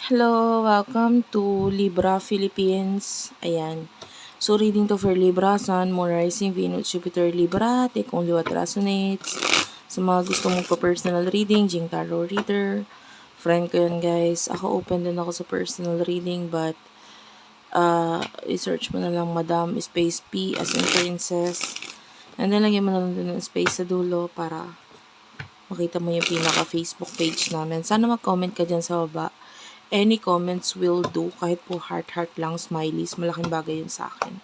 Hello, welcome to Libra Philippines. Ayan. So, reading to for Libra, Sun, Moon, Rising, Venus, Jupiter, Libra. Take only what resonates. Sa mga gusto mong pa-personal reading, Jing Tarot Reader. Friend ko yun, guys. Ako open din ako sa personal reading, but i-search mo na lang Madam Space P as in Princess. And then, lagyan mo na lang din ng space sa dulo para makita mo yung pinaka-Facebook page namin. Sana mag-comment ka dyan sa baba. Any comments will do, kahit po heart lang, smileys, malaking bagay yun sa akin.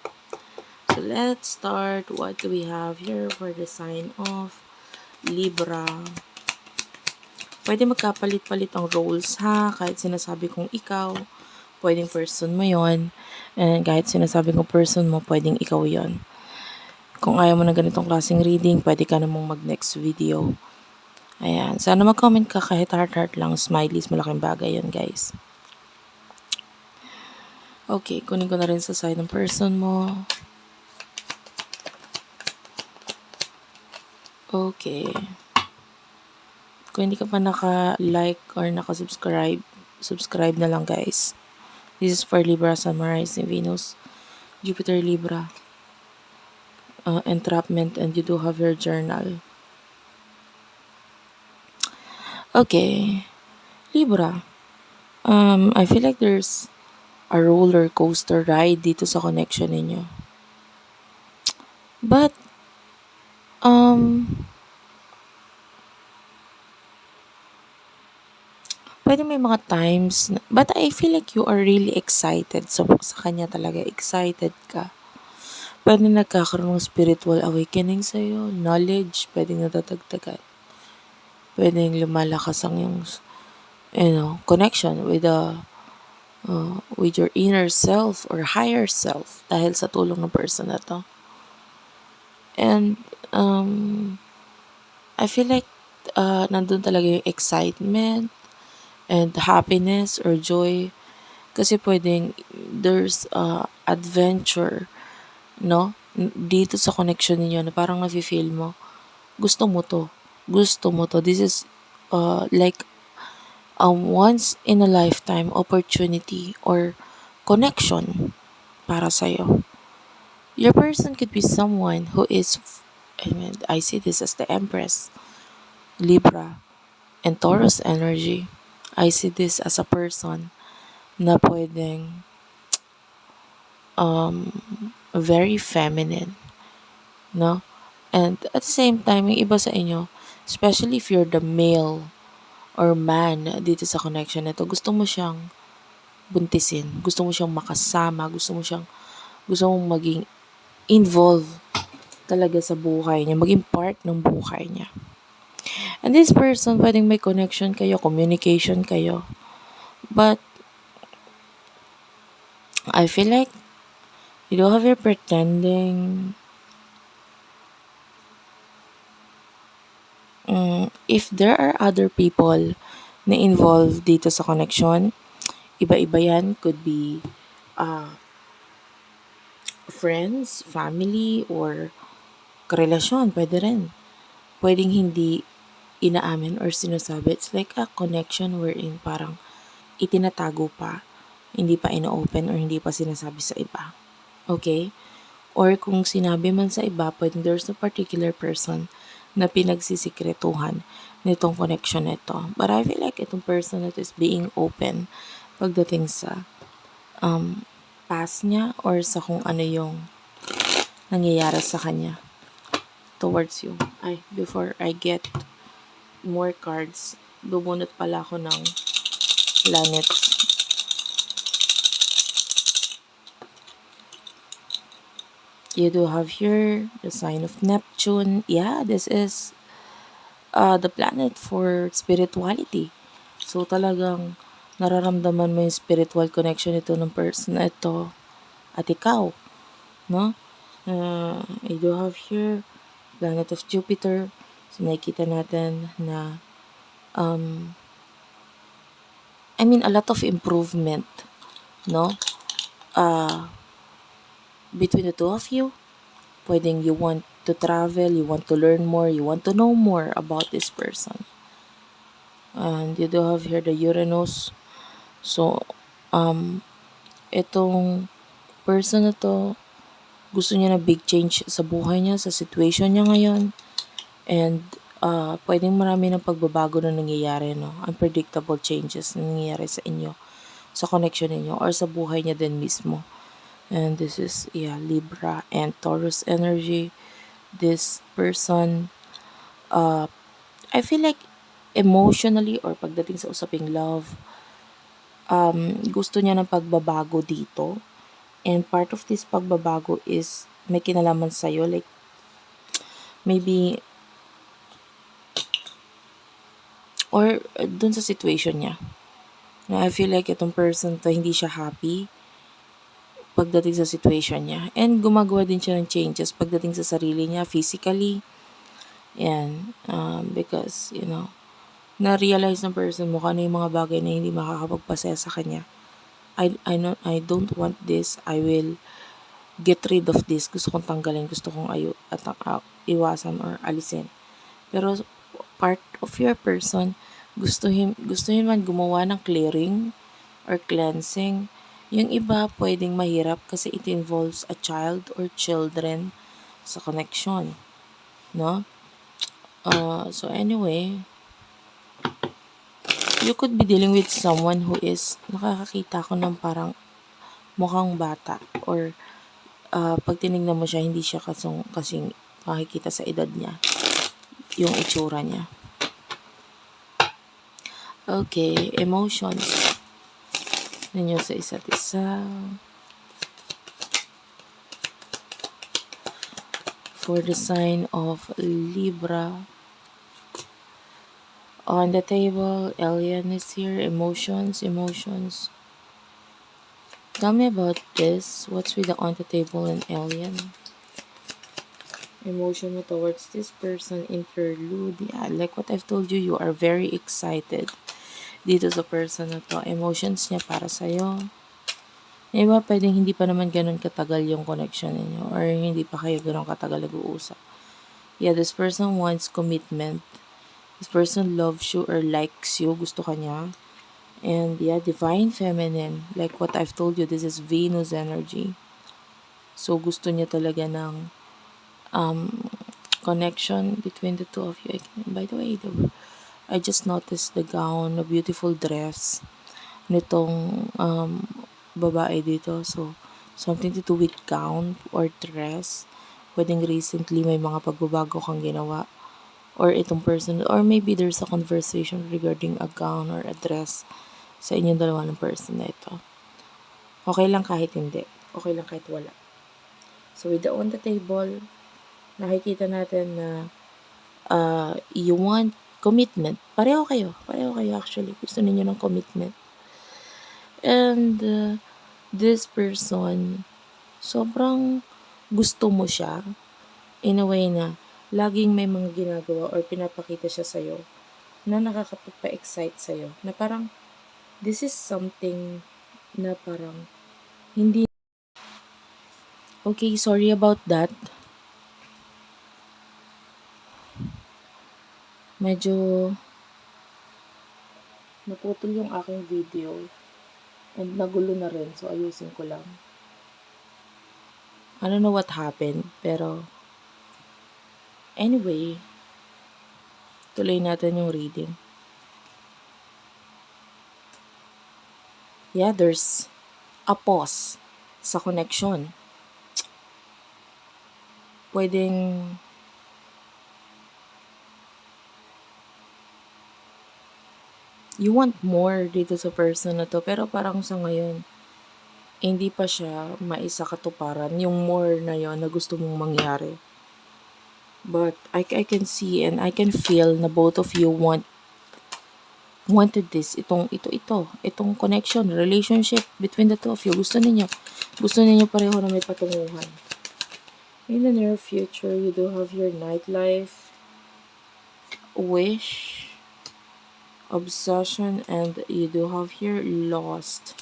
So, let's start. What do we have here for the sign of Libra? Pwede magkapalit-palit ang roles, ha? Kahit sinasabi kong ikaw, pwedeng person mo yon. And kahit sinasabi kong person mo, pwedeng ikaw yon. Kung ayaw mo na ganitong klaseng reading, pwede ka namang mag-next video. Ayan. Sana mag-comment ka kahit heart lang, smileys, malaking bagay yun, guys. Okay, kunin ko na rin sa side ng person mo. Okay. Kung hindi ka pa naka-like or naka-subscribe, subscribe na lang, guys. This is for Libra, Sun, Rising, Venus, Jupiter, Libra. Entrapment, and you do have your journal. Okay. Libra. I feel like there's a roller coaster ride dito sa connection ninyo. But, pwede may mga times na, but I feel like you are really excited sa kanya talaga. Excited ka. Pwede nagkakaroon ng spiritual awakening sa'yo, knowledge, pwede nadadagdagan. Pwede lumalakas ang yung, connection with with your inner self or higher self dahil sa tulong ng person na to. And, I feel like, nandun talaga yung excitement and happiness or joy. Kasi pwedeng there's adventure, no? Dito sa connection ninyo na parang nafe-feel mo, gusto mo to. This is like a once in a lifetime opportunity or connection para sa'yo. Your person could be someone who is, I see this as the Empress, Libra, and Taurus energy. I see this as a person na pwedeng very feminine, no? And at the same time, yung iba sa inyo, especially if you're the male or man dito sa connection nito, gusto mo siyang buntisin, gusto mo siyang makasama, gusto mong maging involved talaga sa buhay niya, maging part ng buhay niya. And this person, pwedeng may connection kayo, communication kayo. But, I feel like you don't have your pretending. If there are other people na involved dito sa connection, iba-iba yan. Could be friends, family, or karelasyon. Pwede rin. Pwedeng hindi inaamin or sinasabi. It's like a connection wherein parang itinatago pa, hindi pa ina-open or hindi pa sinasabi sa iba. Okay? Or kung sinabi man sa iba, pwedeng there's a particular person na pinagsisikretuhan nitong connection nito. But I feel like itong person na is being open pagdating sa past niya or sa kung ano yung nangyayari sa kanya towards you. Before I get more cards, bubunot pala ako ng planets. You do have here the sign of Neptune. Yeah, this is the planet for spirituality. So talagang nararamdaman mo yung spiritual connection ito ng person na ito at ikaw, no? You do have here planet of Jupiter. So nakikita natin na a lot of improvement, no? Between the two of you, pwedeng you want to travel, you want to learn more, you want to know more about this person. And you do have here the Uranus So, itong person na 'to, gusto niya ng big change sa buhay niya, sa situation niya ngayon, and, puwedeng marami ng pagbabago na nangyayari 'no, unpredictable changes na nangyayari sa inyo, sa connection ninyo or sa buhay niya din mismo. And this is, yeah, Libra and Taurus energy. This person, uh, I feel like emotionally or pagdating sa usaping love, gusto niya ng pagbabago dito. And part of this pagbabago is may kinalaman sa'yo, like maybe, or dun sa situation niya. Na I feel like itong person to hindi siya happy pagdating sa situation niya. And gumagawa din siya ng changes pagdating sa sarili niya, physically. Yan. Because, na-realize ng person mo kung ano yung mga bagay na hindi makakapagpasaya sa kanya. I don't want this. I will get rid of this. Gusto kong tanggalin. Gusto kong iwasan or alisin. Pero part of your person, gusto him man gumawa ng clearing or cleansing. Yung iba pwedeng mahirap kasi it involves a child or children sa connection, no? So anyway, you could be dealing with someone who is, nakakakita ko ng parang mukhang bata, or pag tinignan mo siya, hindi siya kasing makikita sa edad niya, yung itsura niya. Okay, emotions ninyo sa isa't isa. For the sign of Libra. On the table, alien is here. Emotions. Tell me about this. What's with the on the table and alien? Emotion mo towards this person, interlude. Yeah, like what I've told you, you are very excited dito sa person na to. Emotions niya para sa'yo. Iba, pwedeng hindi pa naman ganun katagal yung connection ninyo, or hindi pa kayo ganun katagal nag-uusap. Yeah, this person wants commitment. This person loves you or likes you. Gusto ka niya. And yeah, divine feminine. Like what I've told you, this is Venus energy. So, gusto niya talaga ng connection between the two of you. By the way, I just noticed the gown, the beautiful dress nitong babae dito. So, something to do with gown or dress. Pwedeng recently may mga pagbabago kang ginawa. Or itong person, or maybe there's a conversation regarding a gown or a dress sa inyong dalawa ng person na ito. Okay lang kahit hindi. Okay lang kahit wala. So, with the on the table, nakikita natin na you want commitment. Pareho kayo actually. Gusto ninyo ng commitment. And this person, sobrang gusto mo siya in a way na laging may mga ginagawa or pinapakita siya sa'yo na nakakapagpa-excite sa'yo. Na parang, this is something na parang, hindi. Okay, sorry about that. Medyo naputol yung aking video and nagulo na rin, so ayusin ko lang. I don't know what happened, pero anyway, tuloy natin yung reading. Yeah, there's a pause sa connection. Pwedeng you want more dito sa person na to, pero parang sa ngayon, hindi pa siya maisakatuparan yung more na yon na gusto mong mangyari. But I can see and I can feel na both of you wanted this, itong connection, relationship between the two of you. Gusto ninyo pareho na may patunguhan. In the near future, you do have your nightlife, wish, obsession, and you do have here lost.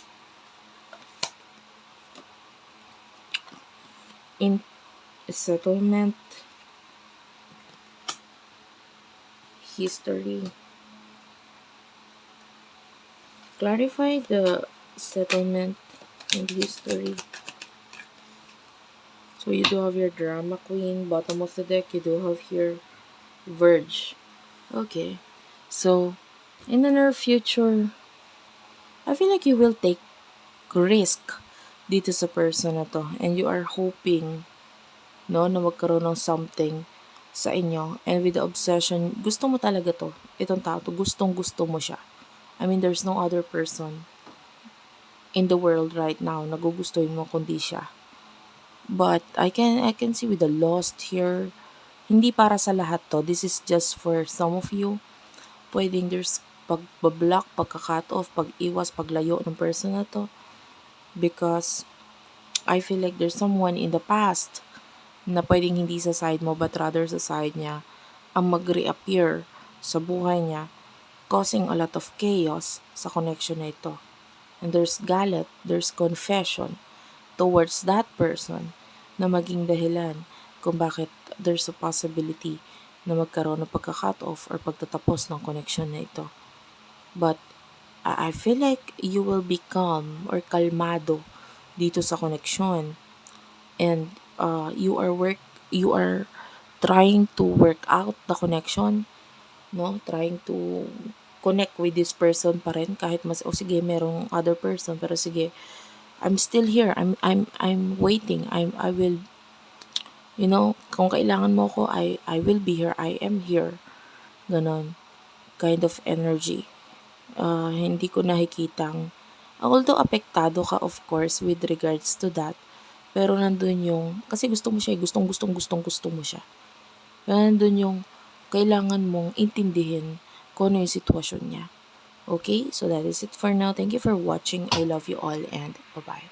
In settlement, history, clarify the settlement and history. So you do have your drama queen. Bottom of the deck, you do have here Verge. Okay. So, in the near future, I feel like you will take risk dito sa person na to. And you are hoping, no, na magkaroon ng something sa inyo. And with the obsession, gusto mo talaga to. Itong tao to, gustong gusto mo siya. I mean, there's no other person in the world right now na gugustuhin mo kundi siya. But I can see with the lost here, hindi para sa lahat to. This is just for some of you. Pwedeng there's pagbablock, pagka-cut off, pag-iwas, paglayo ng person na to. Because I feel like there's someone in the past na pwedeng hindi sa side mo but rather sa side niya ang mag-reappear sa buhay niya, causing a lot of chaos sa connection na ito. And there's galit, there's confession towards that person na maging dahilan kung bakit there's a possibility na magkaroon ng pagka-cut off or pagtatapos ng connection na ito. But I feel like you will be calm or kalmado dito sa connection, and you are trying to work out the connection, no, trying to connect with this person pa rin kahit sige merong other person, pero sige, I'm still here. I'm waiting. I will, kung kailangan mo ko, I will be here. I am here. Ganon kind of energy. Hindi ko nakikitang, although apektado ka of course with regards to that, pero nandun yung, kasi gusto mo siya, gusto mo siya. Pero nandun yung kailangan mong intindihin kung ano yung sitwasyon niya. Okay, so that is it for now. Thank you for watching. I love you all and bye-bye.